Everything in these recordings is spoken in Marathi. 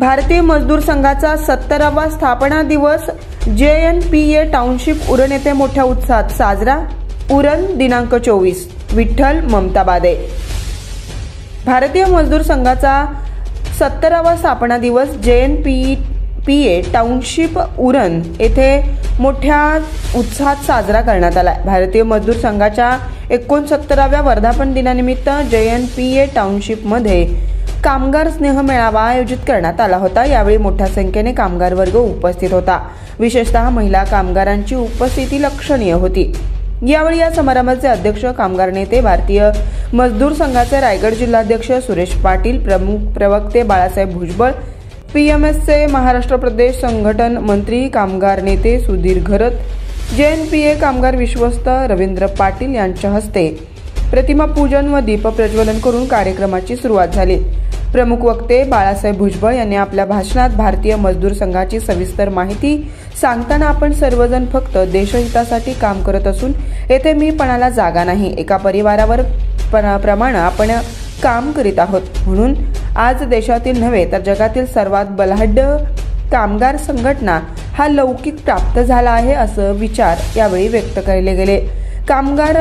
भारतीय मजदूर संघाचा 70वा स्थापना दिवस JNPA टाउनशिप उरण येथे मोठ्या उत्साहात साजरा। उरण दिनांक 24। विठ्ठल ममताबादे। भारतीय मजदूर संघाचा 70वा स्थापना दिवस JNPA टाउनशिप उरण येथे मोठ्या उत्साहात साजरा करण्यात आला। भारतीय मजदूर संघाच्या 69व्या वर्धापन दिनानिमित्त JNPA टाउनशिप मध्ये कामगार स्नेह मेळावा आयोजित करण्यात आला होता। यावेळी मोठ्या संख्येने कामगार वर्ग उपस्थित होता। विशेषतः महिला कामगारांची उपस्थिती लक्षणीय होती। यावेळी या समारंभाचे अध्यक्ष, कामगार नेते, भारतीय मजदूर संघाचे रायगड जिल्हाध्यक्ष सुरेश पाटील, प्रमुख प्रवक्ते बाळासाहेब भुजबळ, PMSचे महाराष्ट्र प्रदेश संघटन मंत्री, कामगार नेते सुधीर घरत, JNPA कामगार विश्वस्त रवींद्र पाटील यांच्या हस्ते प्रतिमा पूजन व दीप प्रज्वलन करून कार्यक्रमाची सुरुवात झाली। प्रमुख वक्ते बाळासाहेब भुजबळ यांनी आपल्या भाषणात भारतीय मजदूर संघाची सविस्तर माहिती सांगताना, आपण सर्वजण फक्त देशहितासाठी काम करत असून येथे मीपणाला जागा नाही। एका परिवारावर प्रमाणे आपण काम करीत आहोत, म्हणून आज देशातील नव्हे तर जगातील सर्वात बलाढ्य कामगार संघटना हा लौकिक प्राप्त झाला आहे, असं विचार यावेळी व्यक्त केले गेले। कामगार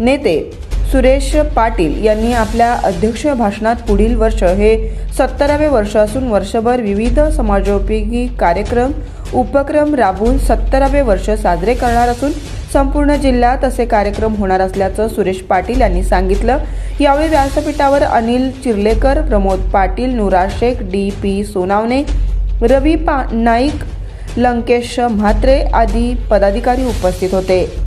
नेते सुरेश पाटील यांनी आपल्या अध्यक्ष भाषणात पुढील वर्ष हे 70वे वर्ष असून वर्षभर विविध समाजोपयोगी कार्यक्रम उपक्रम राबवून 70वे वर्ष साजरे करणार असून संपूर्ण जिल्ह्यात असे कार्यक्रम होणार असल्याचं सुरेश पाटील यांनी सांगितलं। यावेळी व्यासपीठावर अनिल चिर्लेकर, प्रमोद पाटील, नुरा शेख, DP सोनावणे, रवी नाईक, लंकेश म्हात्रे आदी पदाधिकारी उपस्थित होते।